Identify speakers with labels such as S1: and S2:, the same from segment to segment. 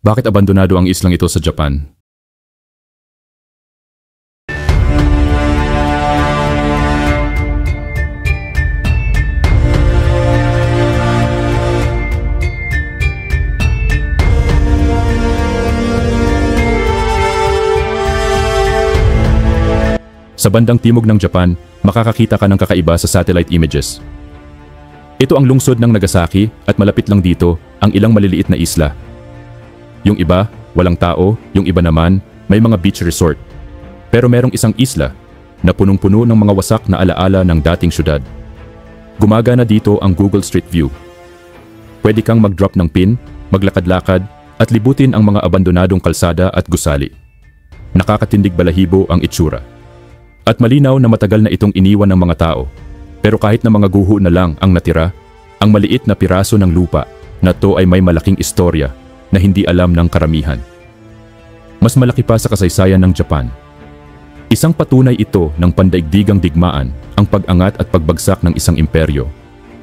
S1: Bakit abandonado ang islang ito sa Japan? Sa bandang timog ng Japan, makakakita ka ng kakaiba sa satellite images. Ito ang lungsod ng Nagasaki at malapit lang dito ang ilang maliliit na isla. Yung iba, walang tao, yung iba naman, may mga beach resort. Pero merong isang isla na punong-puno ng mga wasak na alaala ng dating syudad. Gumagana dito ang Google Street View. Pwede kang mag-drop ng pin, maglakad-lakad at libutin ang mga abandonadong kalsada at gusali. Nakakatindig balahibo ang itsura. At malinaw na matagal na itong iniwan ng mga tao. Pero kahit na mga guho na lang ang natira, ang maliit na piraso ng lupa na to ay may malaking istorya na hindi alam ng karamihan. Mas malaki pa sa kasaysayan ng Japan. Isang patunay ito ng pandaigdigang digmaan, ang pag-angat at pagbagsak ng isang imperyo.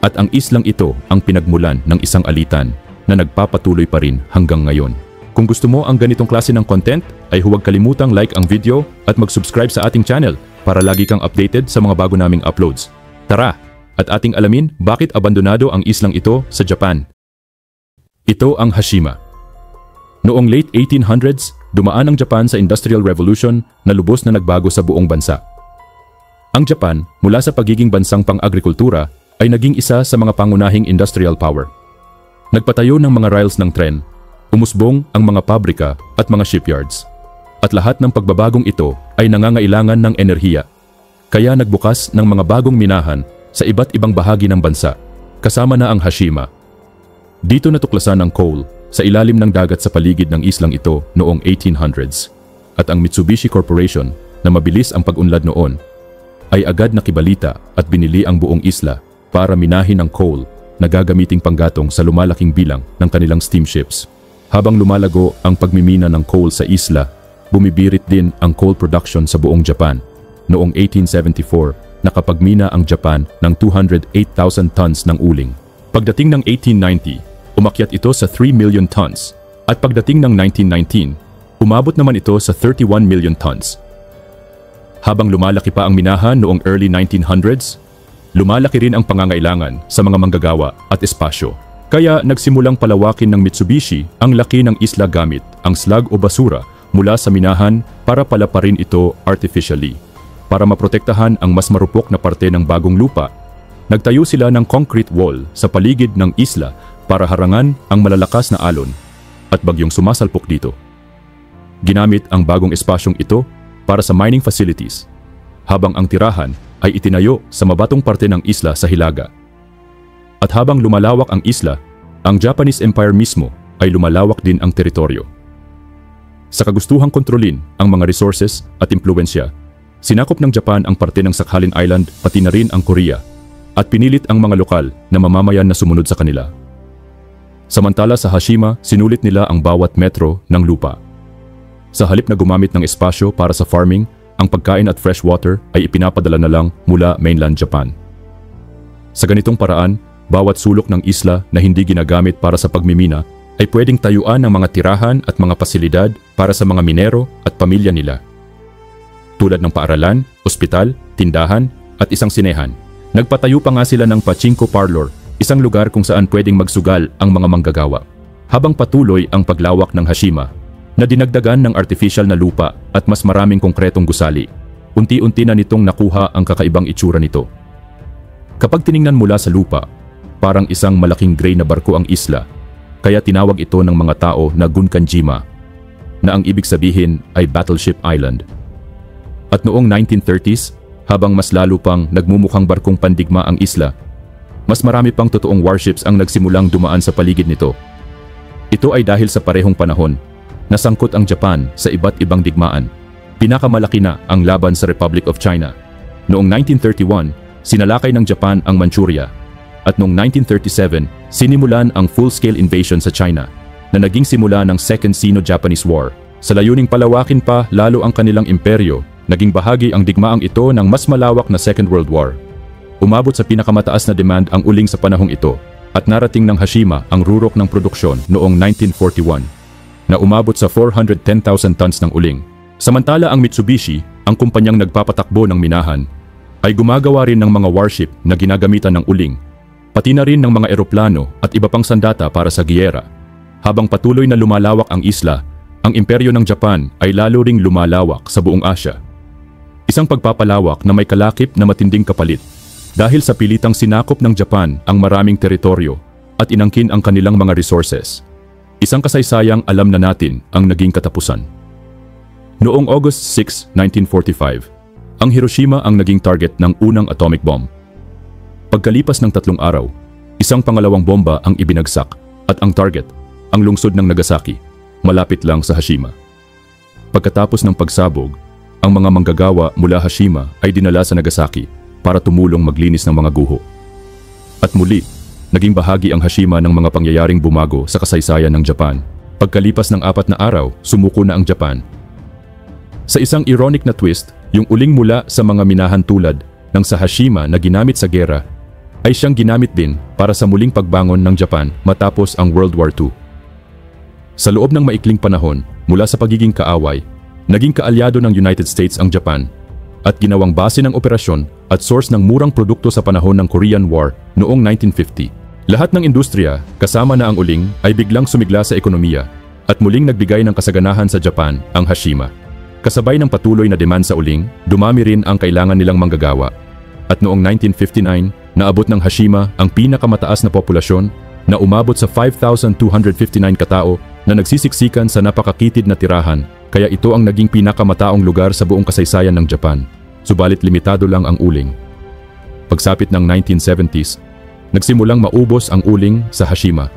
S1: At ang islang ito ang pinagmulan ng isang alitan na nagpapatuloy pa rin hanggang ngayon. Kung gusto mo ang ganitong klase ng content, ay huwag kalimutang like ang video at mag-subscribe sa ating channel para lagi kang updated sa mga bago naming uploads. Tara, at ating alamin bakit abandonado ang islang ito sa Japan. Ito ang Hashima. Noong late 1800s, dumaan ang Japan sa Industrial Revolution na lubos na nagbago sa buong bansa. Ang Japan, mula sa pagiging bansang pang-agrikultura, ay naging isa sa mga pangunahing industrial power. Nagpatayo ng mga rails ng tren, umusbong ang mga pabrika at mga shipyards. At lahat ng pagbabagong ito ay nangangailangan ng enerhiya. Kaya nagbukas ng mga bagong minahan sa iba't ibang bahagi ng bansa, kasama na ang Hashima. Dito natuklasan ang coal sa ilalim ng dagat sa paligid ng islang ito noong 1800s. At ang Mitsubishi Corporation, na mabilis ang pag-unlad noon, ay agad nakibalita at binili ang buong isla para minahin ang coal na gagamiting panggatong sa lumalaking bilang ng kanilang steamships. Habang lumalago ang pagmimina ng coal sa isla, bumibirit din ang coal production sa buong Japan. Noong 1874, nakapagmina ang Japan ng 208,000 tons ng uling. Pagdating ng 1890, umakyat ito sa 3 million tons. At pagdating ng 1919, umabot naman ito sa 31 million tons. Habang lumalaki pa ang minahan noong early 1900s, lumalaki rin ang pangangailangan sa mga manggagawa at espasyo. Kaya nagsimulang palawakin ng Mitsubishi ang laki ng isla gamit ang slag o basura mula sa minahan para palaparin ito artificially. Para maprotektahan ang mas marupok na parte ng bagong lupa, nagtayo sila ng concrete wall sa paligid ng isla para harangan ang malalakas na alon at bagyong sumasalpok dito. Ginamit ang bagong espasyong ito para sa mining facilities, habang ang tirahan ay itinayo sa mabatong parte ng isla sa hilaga. At habang lumalawak ang isla, ang Japanese Empire mismo ay lumalawak din ang teritoryo. Sa kagustuhang kontrolin ang mga resources at impluensya, sinakop ng Japan ang parte ng Sakhalin Island pati na rin ang Korea at pinilit ang mga lokal na mamamayan na sumunod sa kanila. Samantala sa Hashima, sinulit nila ang bawat metro ng lupa. Sa halip na gumamit ng espasyo para sa farming, ang pagkain at fresh water ay ipinapadala na lang mula mainland Japan. Sa ganitong paraan, bawat sulok ng isla na hindi ginagamit para sa pagmimina ay pwedeng tayuan ng mga tirahan at mga pasilidad para sa mga minero at pamilya nila. Tulad ng paaralan, ospital, tindahan at isang sinehan. Nagpatayo pa nga sila ng pachinko parlor, isang lugar kung saan pwedeng magsugal ang mga manggagawa. Habang patuloy ang paglawak ng Hashima, na dinagdagan ng artificial na lupa at mas maraming konkretong gusali, unti-unti na nitong nakuha ang kakaibang itsura nito. Kapag tiningnan mula sa lupa, parang isang malaking gray na barko ang isla, kaya tinawag ito ng mga tao na Gunkanjima, na ang ibig sabihin ay Battleship Island. At noong 1930s, habang mas lalo pang nagmumukhang barkong pandigma ang isla, mas marami pang totoong warships ang nagsimulang dumaan sa paligid nito. Ito ay dahil sa parehong panahon, nasangkot ang Japan sa iba't ibang digmaan. Pinakamalaki na ang laban sa Republic of China. Noong 1931, sinalakay ng Japan ang Manchuria. At noong 1937, sinimulan ang full-scale invasion sa China na naging simula ng Second Sino-Japanese War. Sa layuning palawakin pa lalo ang kanilang imperyo, naging bahagi ang digmaang ito ng mas malawak na Second World War. Umabot sa pinakamataas na demand ang uling sa panahong ito at narating ng Hashima ang rurok ng produksyon noong 1941. na umabot sa 410,000 tons ng uling. Samantala ang Mitsubishi, ang kumpanyang nagpapatakbo ng minahan, ay gumagawa rin ng mga warship na ginagamitan ng uling, pati na rin ng mga eroplano at iba pang sandata para sa giyera. Habang patuloy na lumalawak ang isla, ang imperyo ng Japan ay lalo ring lumalawak sa buong Asya. Isang pagpapalawak na may kalakip na matinding kapalit dahil sa pilitang sinakop ng Japan ang maraming teritoryo at inangkin ang kanilang mga resources. Isang kasaysayang alam na natin ang naging katapusan. Noong August 6, 1945, ang Hiroshima ang naging target ng unang atomic bomb. Pagkalipas ng 3 araw, isang pangalawang bomba ang ibinagsak at ang target, ang lungsod ng Nagasaki, malapit lang sa Hashima. Pagkatapos ng pagsabog, ang mga manggagawa mula Hashima ay dinala sa Nagasaki para tumulong maglinis ng mga guho. At muli, naging bahagi ang Hashima ng mga pangyayaring bumago sa kasaysayan ng Japan. Pagkalipas ng 4 na araw, sumuko na ang Japan. Sa isang ironic na twist, yung uling mula sa mga minahan tulad ng sa Hashima na ginamit sa gera ay siyang ginamit din para sa muling pagbangon ng Japan matapos ang World War II. Sa loob ng maikling panahon, mula sa pagiging kaaway, naging kaalyado ng United States ang Japan at ginawang base ng operasyon at source ng murang produkto sa panahon ng Korean War noong 1950. Lahat ng industriya, kasama na ang uling, ay biglang sumigla sa ekonomiya at muling nagbigay ng kasaganahan sa Japan ang Hashima. Kasabay ng patuloy na demand sa uling, dumami rin ang kailangan nilang manggagawa. At noong 1959, naabot ng Hashima ang pinakamataas na populasyon na umabot sa 5,259 katao na nagsisiksikan sa napakakitid na tirahan, kaya ito ang naging pinakamataong lugar sa buong kasaysayan ng Japan. Subalit limitado lang ang uling. Pagsapit ng 1970s, nagsimulang maubos ang uling sa Hashima.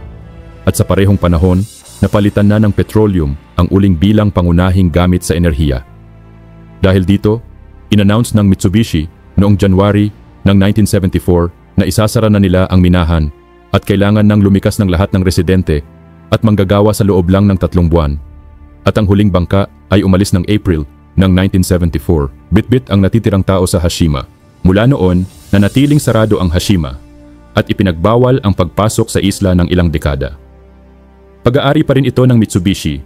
S1: At sa parehong panahon, napalitan na ng petroleum ang uling bilang pangunahing gamit sa enerhiya. Dahil dito, inannounce ng Mitsubishi noong January ng 1974 na isasara na nila ang minahan at kailangan nang lumikas ng lahat ng residente at manggagawa sa loob lang ng 3 buwan. At ang huling bangka ay umalis ng April ng 1974. Bitbit ang natitirang tao sa Hashima. Mula noon, nanatiling sarado ang Hashima at ipinagbawal ang pagpasok sa isla ng ilang dekada. Pag-aari pa rin ito ng Mitsubishi,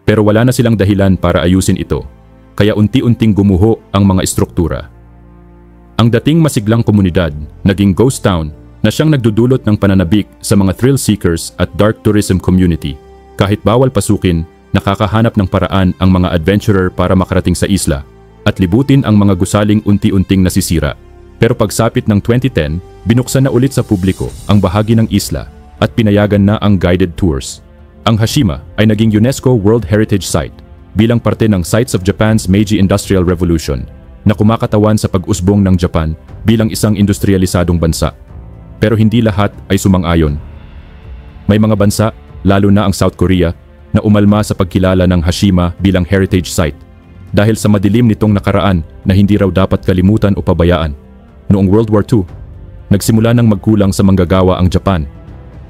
S1: pero wala na silang dahilan para ayusin ito, kaya unti-unting gumuho ang mga estruktura. Ang dating masiglang komunidad naging ghost town na siyang nagdudulot ng pananabik sa mga thrill seekers at dark tourism community. Kahit bawal pasukin, nakakahanap ng paraan ang mga adventurer para makarating sa isla at libutin ang mga gusaling unti-unting nasisira. Pero pagsapit ng 2010, binuksan na ulit sa publiko ang bahagi ng isla at pinayagan na ang guided tours. Ang Hashima ay naging UNESCO World Heritage Site bilang parte ng Sites of Japan's Meiji Industrial Revolution na kumakatawan sa pag-usbong ng Japan bilang isang industrialisadong bansa. Pero hindi lahat ay sumang-ayon. May mga bansa, lalo na ang South Korea, na umalma sa pagkilala ng Hashima bilang heritage site dahil sa madilim nitong nakaraan na hindi raw dapat kalimutan o pabayaan. Noong World War II, nagsimula nang magkulang sa manggagawa ang Japan.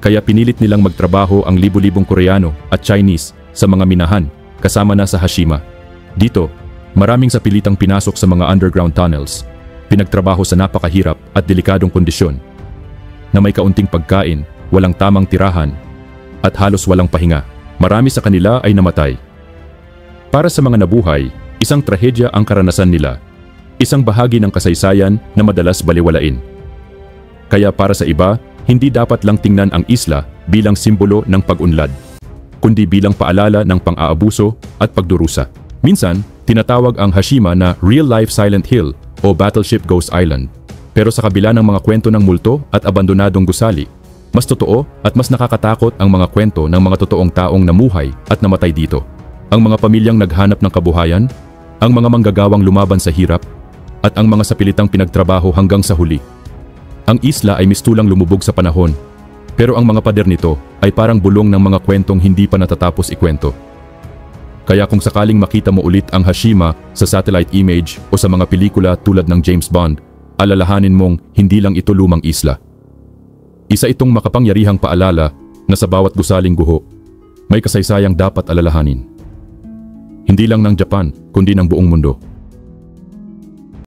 S1: Kaya pinilit nilang magtrabaho ang libu-libong Koreano at Chinese sa mga minahan, kasama na sa Hashima. Dito, maraming sa pilitang pinasok sa mga underground tunnels, pinagtrabaho sa napakahirap at delikadong kondisyon, na may kaunting pagkain, walang tamang tirahan, at halos walang pahinga. Marami sa kanila ay namatay. Para sa mga nabuhay, isang trahedya ang karanasan nila, isang bahagi ng kasaysayan na madalas baliwalain. Kaya para sa iba, hindi dapat lang tingnan ang isla bilang simbolo ng pag-unlad, kundi bilang paalala ng pang-aabuso at pagdurusa. Minsan, tinatawag ang Hashima na real-life Silent Hill o Battleship Ghost Island. Pero sa kabila ng mga kwento ng multo at abandonadong gusali, mas totoo at mas nakakatakot ang mga kwento ng mga totoong taong namuhay at namatay dito. Ang mga pamilyang naghanap ng kabuhayan, ang mga manggagawang lumaban sa hirap, at ang mga sapilitang pinagtrabaho hanggang sa huli. Ang isla ay mistulang lumubog sa panahon, pero ang mga pader nito ay parang bulong ng mga kwentong hindi pa natatapos ikwento. Kaya kung sakaling makita mo ulit ang Hashima sa satellite image o sa mga pelikula tulad ng James Bond, alalahanin mong hindi lang ito lumang isla. Isa itong makapangyarihang paalala na sa bawat gusaling guho, may kasaysayang dapat alalahanin. Hindi lang ng Japan, kundi ng buong mundo.